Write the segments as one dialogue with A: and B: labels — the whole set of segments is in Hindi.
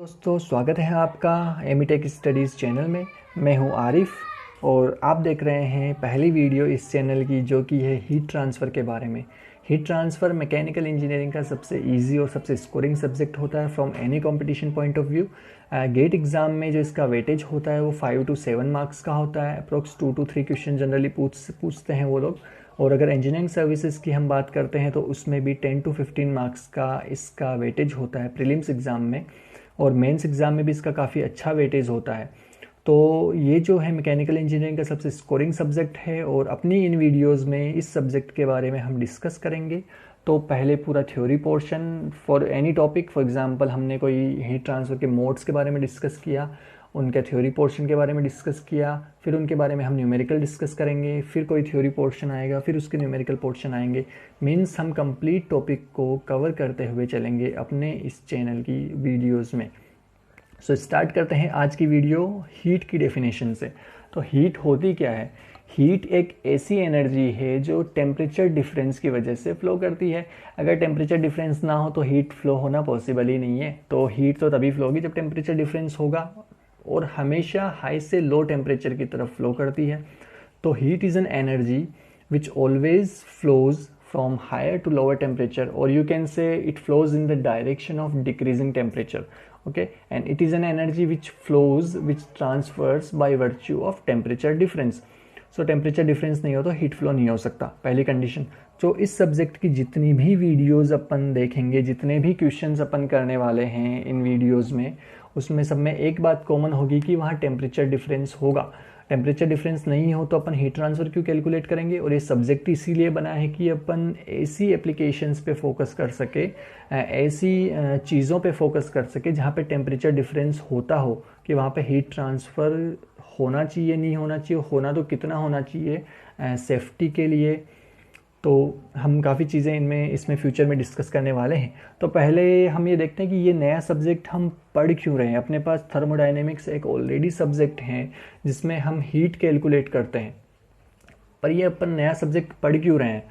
A: दोस्तों स्वागत है आपका एमिटेक स्टडीज़ चैनल में। मैं हूं आरिफ और आप देख रहे हैं पहली वीडियो इस चैनल की, जो कि है हीट ट्रांसफ़र के बारे में। हीट ट्रांसफ़र मैकेनिकल इंजीनियरिंग का सबसे इजी और सबसे स्कोरिंग सब्जेक्ट होता है from any competition point of view. GATE exam में जो इसका वेटेज होता है वो 5 to 7 मार्क्स का होता है। अप्रोक्स 2 to 3 क्वेश्चन जनरली पूछते हैं वो लोग। और अगर इंजीनियरिंग सर्विसेज की हम बात करते हैं तो उसमें भी 10 to 15 मार्क्स का इसका वेटेज होता है प्रीलिम्स एग्ज़ाम में, और मेंस एग्ज़ाम में भी इसका काफ़ी अच्छा वेटेज होता है। तो ये जो है मैकेनिकल इंजीनियरिंग का सबसे स्कोरिंग सब्जेक्ट है और अपनी इन वीडियोस में इस सब्जेक्ट के बारे में हम डिस्कस करेंगे। तो पहले पूरा theory portion for any topic, for example हमने कोई हीट ट्रांसफ़र के मोड्स के बारे में डिस्कस किया, उनके थ्योरी पोर्शन के बारे में डिस्कस किया, फिर उनके बारे में हम न्यूमेरिकल डिस्कस करेंगे, फिर कोई थ्योरी पोर्शन आएगा, फिर उसके न्यूमेरिकल पोर्शन आएंगे। मीन्स हम कंप्लीट टॉपिक को कवर करते हुए चलेंगे अपने इस चैनल की वीडियोज़ में। सो स्टार्ट करते हैं आज की वीडियो हीट की डेफिनेशन से। तो हीट होती क्या है? हीट एक ऐसी एनर्जी है जो टेम्परेचर डिफरेंस की वजह से फ्लो करती है। अगर टेम्परेचर डिफरेंस ना हो तो हीट फ्लो होना पॉसिबल ही नहीं है। तो हीट तो तभी फ्लो होगी जब टेम्परेचर डिफरेंस होगा, और हमेशा हाई से लो टेम्परेचर की तरफ फ्लो करती है। तो heat is an energy which always flows from higher to lower temperature, और you can say it flows in the direction of decreasing temperature. Okay, and it is an energy which flows, which transfers by virtue of temperature difference. So temperature difference नहीं हो तो heat flow नहीं हो सकता, पहली कंडीशन। तो इस सब्जेक्ट की जितनी भी वीडियोस अपन देखेंगे, जितने भी क्वेश्चंस अपन करने वाले हैं इन वीडियोस में, उसमें सब में एक बात कॉमन होगी कि वहाँ टेम्परेचर डिफरेंस होगा। टेम्परेचर डिफरेंस नहीं हो तो अपन हीट ट्रांसफ़र क्यों कैलकुलेट करेंगे? और ये सब्जेक्ट इसीलिए बना है कि अपन ऐसी एप्लीकेशंस पे फोकस कर सके, ऐसी चीज़ों पे फोकस कर सके जहाँ पे टेम्परेचर डिफरेंस होता हो, कि वहाँ पे हीट ट्रांसफ़र होना चाहिए, नहीं होना चाहिए, होना तो कितना होना चाहिए सेफ्टी के लिए। तो हम काफ़ी चीज़ें इसमें फ्यूचर में डिस्कस करने वाले हैं। तो पहले हम ये देखते हैं कि ये नया सब्जेक्ट हम पढ़ क्यों रहे हैं। अपने पास थर्मोडायनेमिक्स एक ऑलरेडी सब्जेक्ट है जिसमें हम हीट कैलकुलेट करते हैं, पर ये अपन नया सब्जेक्ट पढ़ क्यों रहे हैं?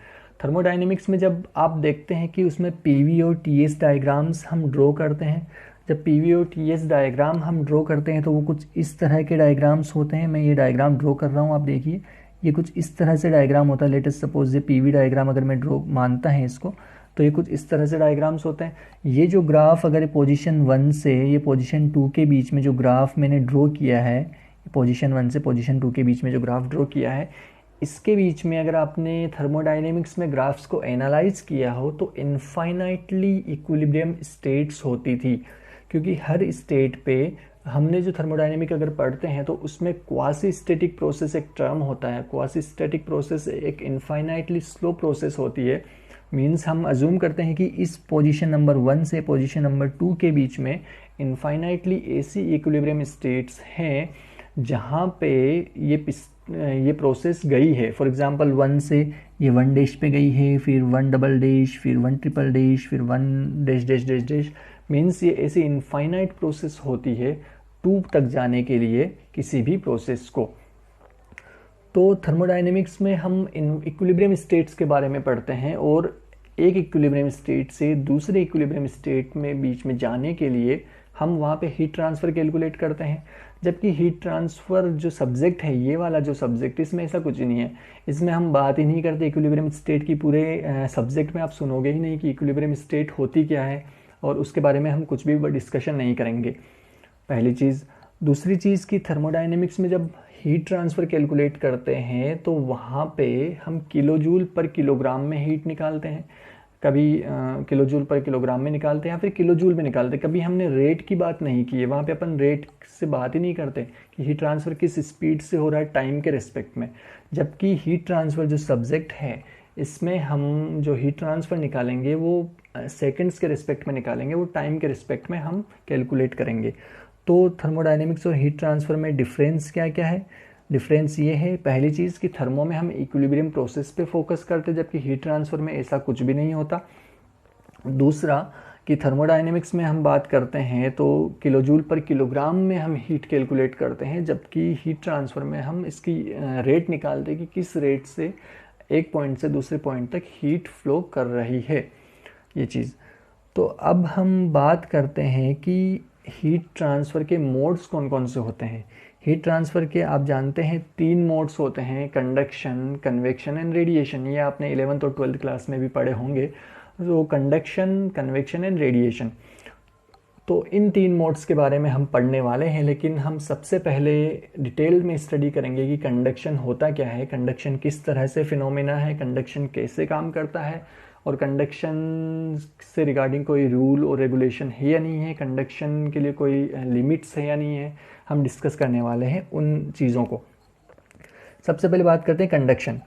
A: थर्मोडायनेमिक्स में जब आप देखते हैं कि उसमें पीवी और टीएस डायग्राम्स हम ड्रॉ करते हैं, जब पीवी और टीएस डायग्राम हम ड्रॉ करते हैं तो वो कुछ इस तरह के डायग्राम्स होते हैं। मैं ये डायग्राम ड्रॉ कर रहा हूँ, आप देखिए, ये कुछ इस तरह से डायग्राम होता है। लेटेस्ट सपोज ये पीवी डायग्राम अगर मैं ड्रॉ मानता है इसको, तो ये कुछ इस तरह से डायग्राम्स होते हैं। ये जो ग्राफ अगर पोजीशन 1 से ये पोजीशन 2 के बीच में जो ग्राफ मैंने ड्रॉ किया है, पोजीशन 1 से पोजीशन 2 के बीच में जो ग्राफ ड्रॉ किया है, इसके बीच में अगर आपने थर्मोडायनेमिक्स में ग्राफ्स को एनालाइज किया हो तो इनफाइनाइटली इक्विलिब्रियम स्टेट्स होती थी। क्योंकि हर स्टेट पे हमने जो थर्मोडायनेमिक अगर पढ़ते हैं तो उसमें क्वासी स्टैटिक प्रोसेस एक टर्म होता है। क्वासी स्टैटिक प्रोसेस एक इनफाइनाइटली स्लो प्रोसेस होती है। मीन्स हम अज्यूम करते हैं कि इस पोजीशन नंबर 1 से पोजीशन नंबर 2 के बीच में इनफाइनाइटली ऐसी इक्विलिब्रियम स्टेट्स हैं जहाँ पे ये प्रोसेस गई है। फॉर एग्जांपल 1 से ये 1 डैश पे गई है, फिर 1 डबल डैश, फिर 1 ट्रिपल डैश, फिर 1 dash dash dash dash. Means ये ऐसी इनफाइनाइट प्रोसेस होती है 2 तक जाने के लिए किसी भी प्रोसेस को। तो थर्मोडायनेमिक्स में हम इन इक्विलिब्रियम स्टेट्स के बारे में पढ़ते हैं, और एक इक्विलिब्रियम स्टेट से दूसरे इक्विलिब्रियम स्टेट में बीच में जाने के लिए हम वहाँ पे हीट ट्रांसफ़र कैलकुलेट करते हैं। जबकि हीट ट्रांसफ़र जो सब्जेक्ट है, ये वाला जो सब्जेक्ट, इसमें ऐसा कुछ नहीं है। इसमें हम बात ही नहीं करते इक्विलिब्रियम स्टेट की। पूरे सब्जेक्ट में आप सुनोगे ही नहीं कि इक्विलिब्रियम स्टेट होती क्या है, और उसके बारे में हम कुछ भी डिस्कशन नहीं करेंगे, पहली चीज़। दूसरी चीज़ कि थर्मोडायनेमिक्स में जब हीट ट्रांसफ़र कैलकुलेट करते हैं तो वहाँ पे हम किलोजूल पर किलोग्राम में हीट निकालते हैं। कभी किलोजूल पर किलोग्राम में निकालते हैं या फिर किलोजूल में निकालते हैं। कभी हमने रेट की बात नहीं की है, वहाँ पे अपन रेट से बात ही नहीं करते कि हीट ट्रांसफ़र किस स्पीड से हो रहा है टाइम के रिस्पेक्ट में। जबकि हीट ट्रांसफ़र जो सब्जेक्ट है, इसमें हम जो हीट ट्रांसफ़र निकालेंगे वो सेकंड्स के रिस्पेक्ट में निकालेंगे, वो टाइम के रिस्पेक्ट में हम कैलकुलेट करेंगे। तो थर्मोडायनेमिक्स और हीट ट्रांसफ़र में डिफरेंस क्या क्या है? डिफरेंस ये है, पहली चीज़ कि थर्मो में हम इक्विलिब्रियम प्रोसेस पे फोकस करते हैं, जबकि हीट ट्रांसफ़र में ऐसा कुछ भी नहीं होता। दूसरा कि थर्मोडायनेमिक्स में हम बात करते हैं तो किलोजूल पर किलोग्राम में हम हीट कैलकुलेट करते हैं, जबकि हीट ट्रांसफ़र में हम इसकी रेट निकालते हैं कि किस रेट से एक पॉइंट से दूसरे पॉइंट तक हीट फ्लो कर रही है, ये चीज़। तो अब हम बात करते हैं कि हीट ट्रांसफ़र के मोड्स कौन कौन से होते हैं। हीट ट्रांसफ़र के आप जानते हैं 3 मोड्स होते हैं, कंडक्शन, कन्वेक्शन एंड रेडिएशन। ये आपने 11th और 12th क्लास में भी पढ़े होंगे। तो कंडक्शन, कन्वेक्शन एंड रेडिएशन, तो इन 3 मोड्स के बारे में हम पढ़ने वाले हैं। लेकिन हम सबसे पहले डिटेल में स्टडी करेंगे कि कंडक्शन होता क्या है, कंडक्शन किस तरह से फिनोमेना है, कंडक्शन कैसे काम करता है, और कंडक्शन से रिगार्डिंग कोई रूल और रेगुलेशन है या नहीं है, कंडक्शन के लिए कोई लिमिट्स है या नहीं है, हम डिस्कस करने वाले हैं उन चीज़ों को। सबसे पहले बात करते हैं कंडक्शन।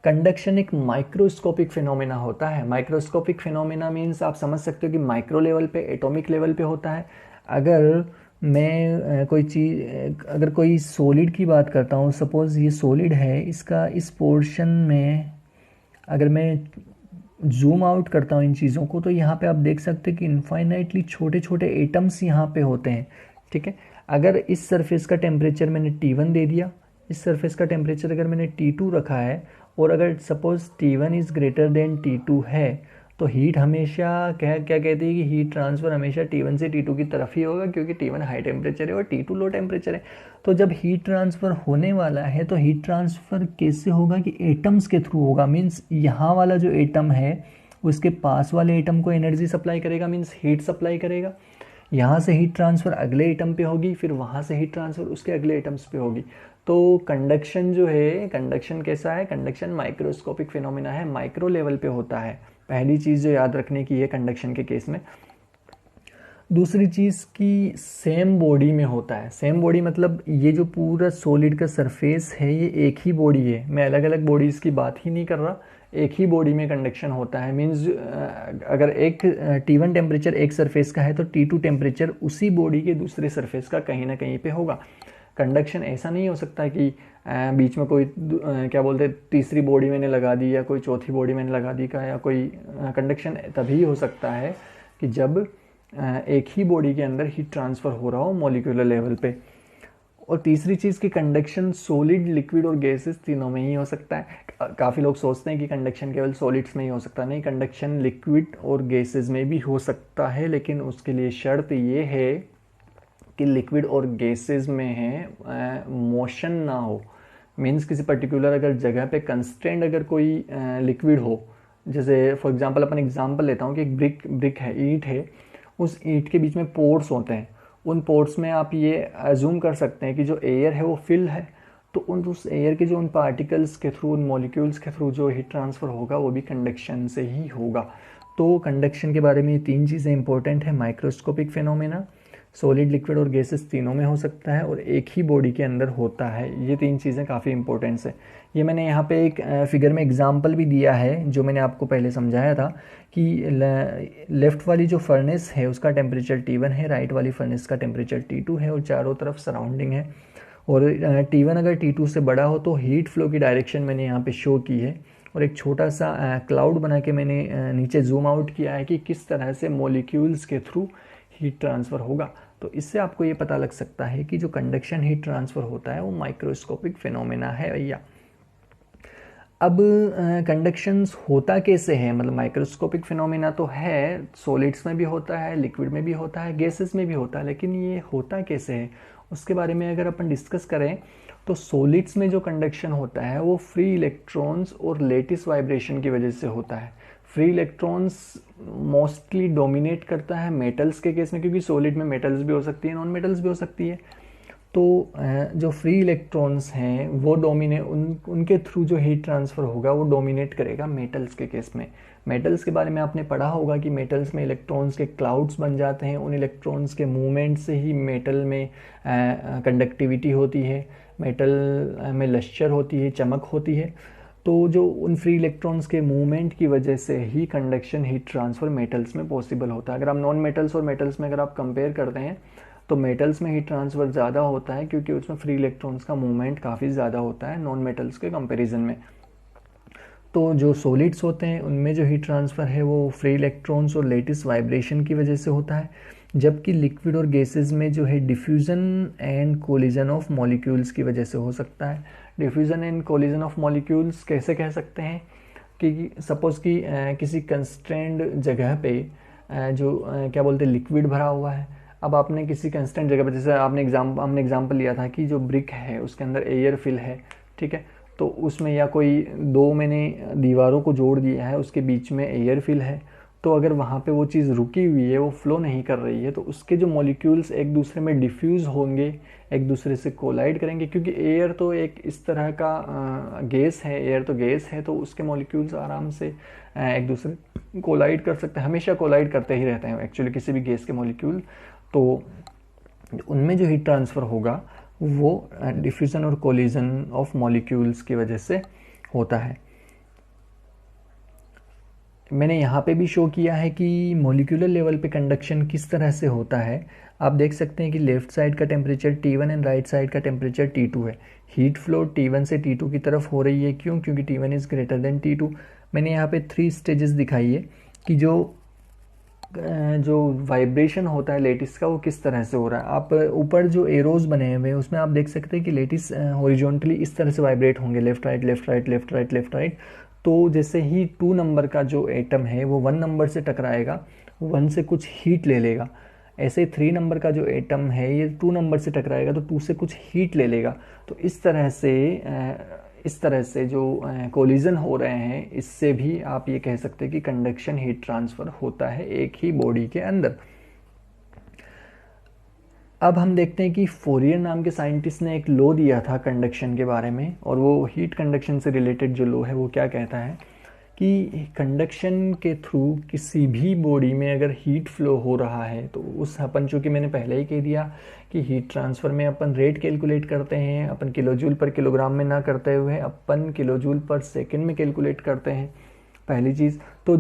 A: कंडक्शन एक माइक्रोस्कोपिक फिनोमेना होता है। माइक्रोस्कोपिक फिनोमेना मीन्स आप समझ सकते हो कि माइक्रो लेवल पे, एटॉमिक लेवल पे होता है। अगर मैं कोई चीज़, अगर कोई सॉलिड की बात करता हूँ, सपोज़ ये सॉलिड है, इसका इस पोर्शन में अगर मैं जूम आउट करता हूँ इन चीज़ों को, तो यहाँ पे आप देख सकते हैं कि इनफाइनाइटली छोटे छोटे एटम्स यहाँ पे होते हैं। ठीक है, अगर इस सरफेस का टेम्परेचर मैंने T1 दे दिया, इस सरफेस का टेम्परेचर अगर मैंने T2 रखा है, और अगर suppose T1 is greater than T2 है, तो हीट हमेशा क्या कहती है कि हीट ट्रांसफ़र हमेशा T1 से T2 की तरफ ही होगा, क्योंकि T1 हाई टेम्परेचर है और T2 लो टेम्परेचर है। तो जब हीट ट्रांसफ़र होने वाला है, तो हीट ट्रांसफ़र कैसे होगा कि एटम्स के थ्रू होगा। मीन्स यहाँ वाला जो एटम है उसके पास वाले एटम को एनर्जी सप्लाई करेगा, मीन्स हीट सप्लाई करेगा। यहाँ से हीट ट्रांसफ़र अगले एटम पे होगी, फिर वहाँ से हीट ट्रांसफ़र उसके अगले एटम्स पे होगी। तो कंडक्शन जो है, कंडक्शन कैसा है, कंडक्शन माइक्रोस्कोपिक फिनोमेना है, माइक्रो लेवल पे होता है। पहली चीज़ जो याद रखने की है कंडक्शन के केस में। दूसरी चीज़ की सेम बॉडी में होता है। सेम बॉडी मतलब ये जो पूरा सॉलिड का सरफेस है ये एक ही बॉडी है, मैं अलग अलग बॉडीज़ की बात ही नहीं कर रहा, एक ही बॉडी में कंडक्शन होता है। मीन्स अगर एक T1 टेम्परेचर एक सरफेस का है, तो T2 टेम्परेचर उसी बॉडी के दूसरे सरफेस का कहीं ना कहीं पे होगा। कंडक्शन ऐसा नहीं हो सकता कि बीच में कोई क्या बोलते हैं तीसरी बॉडी मैंने लगा दी या कोई चौथी बॉडी मैंने लगा दी का, या कोई कंडक्शन तभी हो सकता है कि जब एक ही बॉडी के अंदर हीट ट्रांसफ़र हो रहा हो मॉलिक्यूलर लेवल पे। और तीसरी चीज़ की कंडक्शन सॉलिड, लिक्विड और गैसेस तीनों में ही हो सकता है। काफ़ी लोग सोचते हैं कि कंडक्शन केवल सॉलिड्स में ही हो सकता है, नहीं, कंडक्शन लिक्विड और गैसेस में भी हो सकता है, लेकिन उसके लिए शर्त ये है कि लिक्विड और गैसेस में है मोशन ना हो। मीन्स किसी पर्टिकुलर अगर जगह पे कंस्ट्रेंट अगर कोई लिक्विड हो, जैसे फॉर एग्जांपल अपन एग्जांपल लेता हूँ कि एक ब्रिक है, ईंट है, उस ईंट के बीच में पोर्स होते हैं। उन पोर्स में आप ये अज्यूम कर सकते हैं कि जो एयर है वो फिल है, तो उस एयर के जो उन पार्टिकल्स के थ्रू, उन मॉलिक्यूल्स के थ्रू जो हीट ट्रांसफ़र होगा वो भी कंडक्शन से ही होगा। तो कंडक्शन के बारे में ये 3 चीज़ें इंपॉर्टेंट है। माइक्रोस्कोपिक फिनोमेना, सॉलिड, लिक्विड और गैसेस तीनों में हो सकता है, और एक ही बॉडी के अंदर होता है। ये 3 चीज़ें काफ़ी इंपॉर्टेंट है। ये मैंने यहाँ पे एक फिगर में एग्जांपल भी दिया है, जो मैंने आपको पहले समझाया था कि लेफ़्ट वाली जो फर्नेस है उसका टेम्परेचर T1 है, राइट वाली फर्नेस का टेम्परेचर T2 है, और चारों तरफ सराउंडिंग है। और T1 अगर T2 से बड़ा हो तो हीट फ्लो की डायरेक्शन मैंने यहाँ पे शो की है, और एक छोटा सा क्लाउड बना के मैंने नीचे जूम आउट किया है कि किस तरह से मॉलिक्यूल्स के थ्रू हीट ट्रांसफ़र होगा। तो इससे आपको ये पता लग सकता है कि जो कंडक्शन हीट ट्रांसफ़र होता है वो माइक्रोस्कोपिक फिनोमेना है भैया। अब कंडक्शंस होता कैसे है, मतलब माइक्रोस्कोपिक फिनोमेना तो है, सॉलिड्स में भी होता है, लिक्विड में भी होता है, गैसेस में भी होता है, लेकिन ये होता कैसे है उसके बारे में अगर अपन डिस्कस करें, तो सॉलिड्स में जो कंडक्शन होता है वो फ्री इलेक्ट्रॉन्स और लेटिस वाइब्रेशन की वजह से होता है। फ्री इलेक्ट्रॉन्स मोस्टली डोमिनेट करता है मेटल्स के केस में, क्योंकि सॉलिड में मेटल्स भी हो सकती है, नॉन मेटल्स भी हो सकती है। तो जो फ्री इलेक्ट्रॉन्स हैं वो उनके थ्रू जो हीट ट्रांसफ़र होगा वो डोमिनेट करेगा मेटल्स के केस में। मेटल्स के बारे में आपने पढ़ा होगा कि मेटल्स में इलेक्ट्रॉन्स के क्लाउड्स बन जाते हैं, उन इलेक्ट्रॉन्स के मूवमेंट से ही मेटल में कंडक्टिविटी होती है, मेटल में लश्चर होती है, चमक होती है। तो जो उन फ्री इलेक्ट्रॉन्स के मूवमेंट की वजह से ही कंडक्शन हीट ट्रांसफ़र मेटल्स में पॉसिबल होता है। अगर आप नॉन मेटल्स और मेटल्स में अगर आप कंपेयर करते हैं तो मेटल्स में हीट ट्रांसफ़र ज़्यादा होता है, क्योंकि उसमें फ्री इलेक्ट्रॉन्स का मूवमेंट काफ़ी ज़्यादा होता है नॉन मेटल्स के कंपैरिजन में। तो जो सॉलिड्स होते हैं उनमें जो हीट ट्रांसफ़र है वो फ्री इलेक्ट्रॉन्स और लेटिस वाइब्रेशन की वजह से होता है, जबकि लिक्विड और गैसेस में जो है diffusion and collision of molecules की वजह से हो सकता है। Diffusion and collision of molecules कैसे कह सकते हैं कि सपोज़ कि किसी कंस्ट्रेंड जगह पे जो क्या बोलते हैं लिक्विड भरा हुआ है, अब आपने किसी कंस्टेंट जगह पर, जैसे हमने एग्जांपल लिया था कि जो ब्रिक है उसके अंदर एयर फिल है, ठीक है, तो उसमें या कोई दो मैंने दीवारों को जोड़ दिया है, उसके बीच में एयर फिल है, तो अगर वहाँ पे वो चीज़ रुकी हुई है, वो फ्लो नहीं कर रही है, तो उसके जो मॉलिक्यूल्स एक दूसरे में डिफ्यूज़ होंगे, एक दूसरे से कोलाइड करेंगे, क्योंकि एयर तो एक इस तरह का गैस है, एयर तो गैस है, तो उसके मॉलिक्यूल्स आराम से एक दूसरे कोलाइड कर सकते हैं, हमेशा कोलाइड करते ही रहते हैं एक्चुअली किसी भी गैस के मॉलिक्यूल। तो उनमें जो हीट ट्रांसफ़र होगा वो डिफ्यूज़न और कोलिजन ऑफ मॉलिक्यूल्स की वजह से होता है। मैंने यहाँ पे भी शो किया है कि मॉलिक्यूलर लेवल पे कंडक्शन किस तरह से होता है। आप देख सकते हैं कि लेफ़्ट साइड का temperature T1 and right side का टेम्परेचर T2 है। हीट फ्लो T1 से T2 की तरफ हो रही है, क्यों? क्योंकि T1 is greater than T2। मैंने यहाँ पे 3 स्टेजेस दिखाई है कि जो वाइब्रेशन होता है लेटिस का वो किस तरह से हो रहा है। आप ऊपर जो एरोज बने हुए हैं उसमें आप देख सकते हैं कि लेटिस हॉरिजॉन्टली इस तरह से वाइब्रेट होंगे, left right left right left right left right. तो जैसे ही 2 नंबर का जो एटम है वो 1 नंबर से टकराएगा, 1 से कुछ हीट ले लेगा। ऐसे 3 नंबर का जो एटम है ये 2 नंबर से टकराएगा तो 2 से कुछ हीट ले लेगा। तो इस तरह से जो कोलिजन हो रहे हैं, इससे भी आप ये कह सकते हैं कि कंडक्शन हीट ट्रांसफ़र होता है एक ही बॉडी के अंदर। अब हम देखते हैं कि फोरियर नाम के साइंटिस्ट ने एक लॉ दिया था कंडक्शन के बारे में, और वो हीट कंडक्शन से रिलेटेड जो लॉ है वो क्या कहता है कि कंडक्शन के थ्रू किसी भी बॉडी में अगर हीट फ्लो हो रहा है तो उस अपन, चूँकि मैंने पहले ही कह दिया कि हीट ट्रांसफ़र में अपन रेट कैलकुलेट करते हैं, अपन किलोजूल पर किलोग्राम में ना करते हुए अपन किलोजूल पर सेकंड में कैलकुलेट करते हैं, पहली चीज़। तो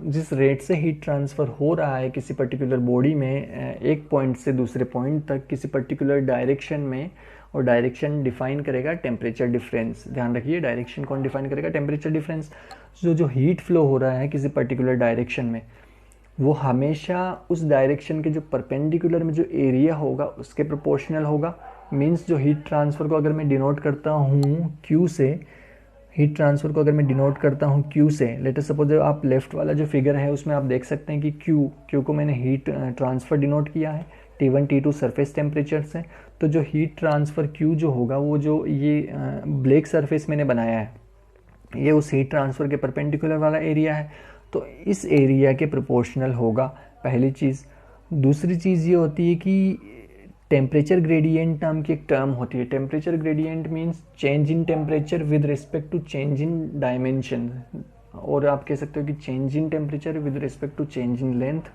A: जिस रेट से हीट ट्रांसफ़र हो रहा है किसी पर्टिकुलर बॉडी में एक पॉइंट से दूसरे पॉइंट तक किसी पर्टिकुलर डायरेक्शन में, और डायरेक्शन डिफाइन करेगा टेम्परेचर डिफरेंस। ध्यान रखिए, डायरेक्शन कौन डिफाइन करेगा? Temperature difference. जो हीट फ्लो हो रहा है किसी पर्टिकुलर डायरेक्शन में, वो हमेशा उस डायरेक्शन के जो परपेंडिकुलर में जो एरिया होगा उसके प्रोपोर्शनल होगा। मीन्स जो हीट ट्रांसफ़र को अगर मैं डिनोट करता हूँ Q से, हीट ट्रांसफ़र को अगर मैं डिनोट करता हूँ Q से, लेट अस सपोज आप लेफ्ट वाला जो फिगर है उसमें आप देख सकते हैं कि Q को मैंने हीट ट्रांसफ़र डिनोट किया है T1 T2 सरफेस टेम्परेचर से। तो जो हीट ट्रांसफ़र Q जो होगा, वो जो ये ब्लैक सरफेस मैंने बनाया है, ये उस हीट ट्रांसफ़र के परपेंडिकुलर वाला एरिया है, तो इस एरिया के प्रोपोर्शनल होगा, पहली चीज़। दूसरी चीज़ ये होती है कि टेम्परेचर ग्रेडियंट नाम की एक टर्म होती है। Temperature gradient means change in temperature with respect to change in dimension, और आप कह सकते हो कि change in temperature with respect to change in length.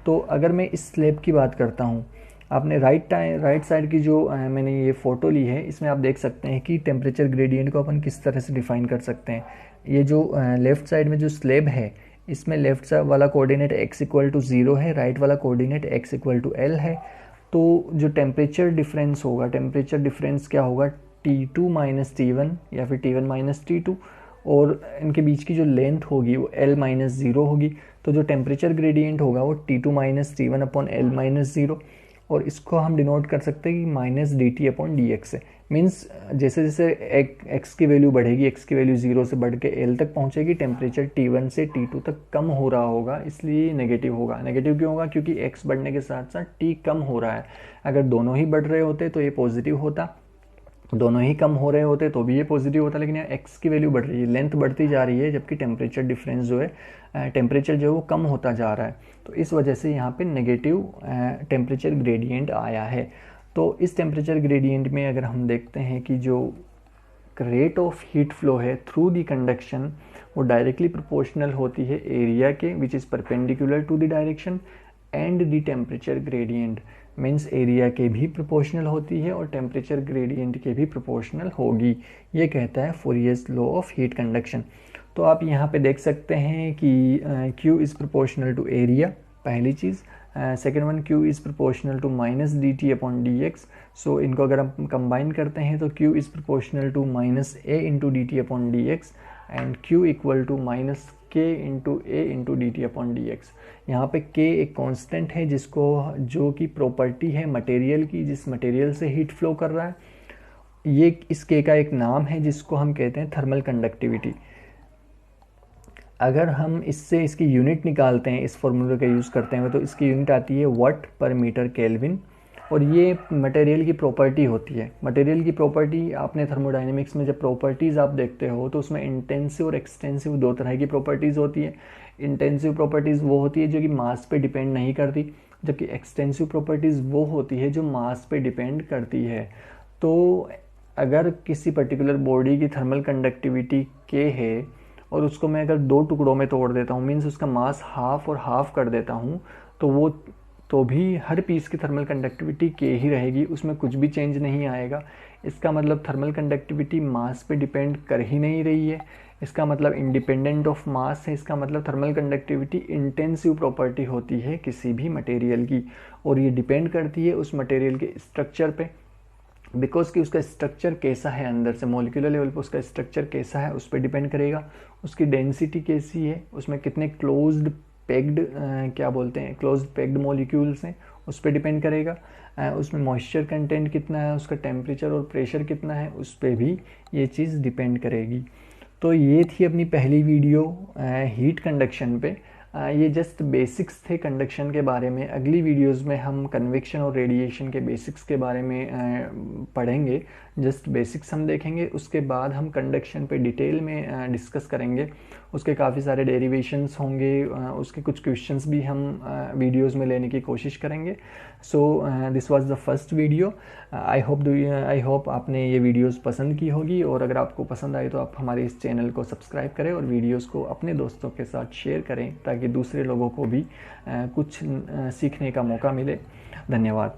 A: तो अगर मैं इस स्लैब की बात करता हूँ, आपने राइट साइड की जो मैंने ये फ़ोटो ली है, इसमें आप देख सकते हैं कि टेम्परेचर ग्रेडियंट को अपन किस तरह से डिफ़ाइन कर सकते हैं। ये जो लेफ़्ट साइड में जो स्लैब है, इसमें लेफ़्ट वाला कोऑर्डिनेट x इक्वल टू 0 है, राइट वाला coordinate x equal to l है। तो जो टेम्परेचर डिफरेंस होगा, टेम्परेचर डिफरेंस क्या होगा? T2 माइनस T1 या फिर T1 माइनस T2, और इनके बीच की जो लेंथ होगी वो L माइनस 0 होगी। तो जो टेम्परेचर ग्रेडियंट होगा वो T2 minus T1 upon L minus 0, और इसको हम डिनोट कर सकते हैं कि माइनस dt अपॉन dx से। मीन्स जैसे जैसे x की वैल्यू बढ़ेगी, x की वैल्यू 0 से बढ़ के L तक पहुंचेगी, टेम्परेचर T1 से T2 तक कम हो रहा होगा, इसलिए नेगेटिव होगा। नेगेटिव क्यों होगा? क्योंकि x बढ़ने के साथ साथ T कम हो रहा है। अगर दोनों ही बढ़ रहे होते तो ये पॉजिटिव होता, दोनों ही कम हो रहे होते तो भी ये पॉजिटिव होता, लेकिन यहाँ x की वैल्यू बढ़ रही है, लेंथ बढ़ती जा रही है, जबकि टेम्परेचर डिफरेंस जो है, टेम्परेचर जो है वो कम होता जा रहा है। तो इस वजह से यहाँ पे नेगेटिव टेम्परेचर ग्रेडियंट आया है। तो इस टेम्परेचर ग्रेडियंट में अगर हम देखते हैं कि जो रेट ऑफ हीट फ्लो है थ्रू दी कंडक्शन, वो डायरेक्टली प्रोपोर्शनल होती है एरिया के which is perpendicular to the direction and the temperature gradient. Means area के भी प्रोपोर्शनल होती है और टेम्परेचर ग्रेडियंट के भी प्रोपोर्शनल होगी। ये कहता है Fourier's law of heat conduction. तो आप यहाँ पे देख सकते हैं कि Q is proportional to area, पहली चीज़। Second one, Q is proportional to minus dt upon dx। So इनको अगर हम कंबाइन करते हैं तो Q is proportional to minus a into dt upon dx and Q equal to minus k into a into dt upon dx। यहाँ पे k एक कांस्टेंट है जो कि प्रॉपर्टी है मटेरियल की, जिस मटेरियल से हीट फ्लो कर रहा है। ये इस k का एक नाम है जिसको हम कहते हैं थर्मल कंडक्टिविटी। अगर हम इससे इसकी यूनिट निकालते हैं, इस फॉर्मूले का यूज़ करते हैं, तो इसकी यूनिट आती है वाट पर मीटर केल्विन। और ये मटेरियल की प्रॉपर्टी होती है। मटेरियल की प्रॉपर्टी, आपने थर्मोडायनेमिक्स में जब प्रॉपर्टीज़ आप देखते हो तो उसमें इंटेंसिव और एक्सटेंसिव दो तरह की प्रॉपर्टीज़ होती है। इंटेंसिव प्रॉपर्टीज़ वो होती है जो कि मास पे डिपेंड नहीं करती, जबकि एक्सटेंसिव प्रॉपर्टीज़ वो होती है जो मास पे डिपेंड करती है। तो अगर किसी पर्टिकुलर बॉडी की थर्मल कंडक्टिविटी के है और उसको मैं अगर दो टुकड़ों में तोड़ देता हूँ, मीन्स उसका मास हाफ और हाफ कर देता हूँ, तो भी हर पीस की थर्मल कंडक्टिविटी के ही रहेगी, उसमें कुछ भी चेंज नहीं आएगा। इसका मतलब थर्मल कंडक्टिविटी मास पे डिपेंड कर ही नहीं रही है। इसका मतलब इंडिपेंडेंट ऑफ मास है। इसका मतलब थर्मल कंडक्टिविटी इंटेंसिव प्रॉपर्टी होती है किसी भी मटेरियल की, और ये डिपेंड करती है उस मटेरियल के स्ट्रक्चर पे, बिकॉज कि उसका स्ट्रक्चर कैसा है, अंदर से मॉलिक्यूलर लेवल पर उसका स्ट्रक्चर कैसा है उस पर डिपेंड करेगा। उसकी डेंसिटी कैसी है, उसमें कितने क्लोज्ड पैक्ड क्या बोलते हैं, क्लोज्ड पैक्ड मॉलिक्यूल्स हैं, उस पर डिपेंड करेगा। उसमें मॉइस्चर कंटेंट कितना है, उसका टेम्परेचर और प्रेशर कितना है, उस पर भी ये चीज़ डिपेंड करेगी। तो ये थी अपनी पहली वीडियो हीट कंडक्शन पे। ये जस्ट बेसिक्स थे कंडक्शन के बारे में। अगली वीडियोस में हम कन्वेक्शन और रेडिएशन के बेसिक्स के बारे में पढ़ेंगे। जस्ट बेसिक्स हम देखेंगे, उसके बाद हम कंडक्शन पे डिटेल में डिस्कस करेंगे। उसके काफ़ी सारे डेरिवेशंस होंगे, उसके कुछ क्वेश्चंस भी हम वीडियोस में लेने की कोशिश करेंगे। So this was the first video. I hope आपने ये वीडियोस पसंद की होगी, और अगर आपको पसंद आए तो आप हमारे इस चैनल को सब्सक्राइब करें और वीडियोस को अपने दोस्तों के साथ शेयर करें, ताकि दूसरे लोगों को भी कुछ सीखने का मौका मिले। धन्यवाद।